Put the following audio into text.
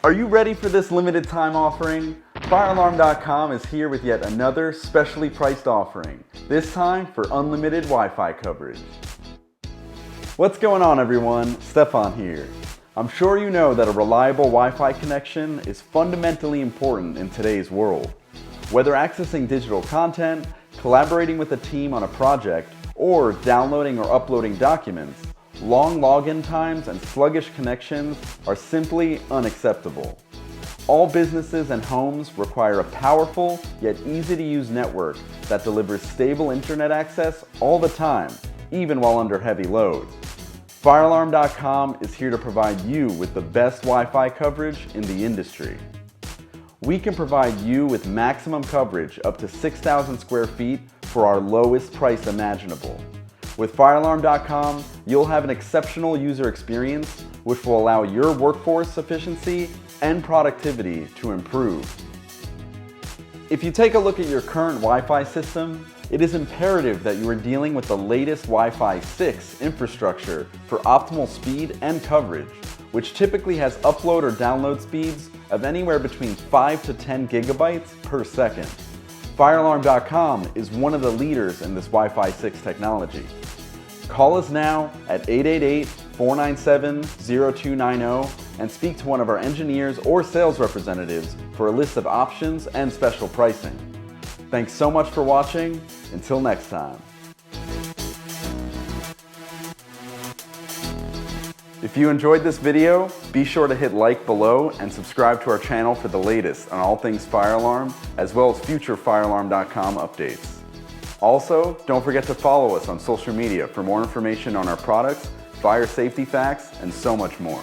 Are you ready for this limited time offering? FireAlarm.com is here with yet another specially priced offering, this time for unlimited Wi-Fi coverage. What's going on, everyone? Stefan here. I'm sure you know that a reliable Wi-Fi connection is fundamentally important in today's world. Whether accessing digital content, collaborating with a team on a project, or downloading or uploading documents, long login times and sluggish connections are simply unacceptable. All businesses and homes require a powerful yet easy-to-use network that delivers stable internet access all the time, even while under heavy load. FireAlarm.com is here to provide you with the best Wi-Fi coverage in the industry. We can provide you with maximum coverage up to 6,000 square feet for our lowest price imaginable. With FireAlarm.com, you'll have an exceptional user experience which will allow your workforce efficiency and productivity to improve. If you take a look at your current Wi-Fi system, it is imperative that you are dealing with the latest Wi-Fi 6 infrastructure for optimal speed and coverage, which typically has upload or download speeds of anywhere between 5 to 10 gigabytes per second. FireAlarm.com is one of the leaders in this Wi-Fi 6 technology. Call us now at 888-497-0290 and speak to one of our engineers or sales representatives for a list of options and special pricing. Thanks so much for watching. Until next time. If you enjoyed this video, be sure to hit like below and subscribe to our channel for the latest on all things fire alarm, as well as future FireAlarm.com updates. Also, don't forget to follow us on social media for more information on our products, fire safety facts, and so much more.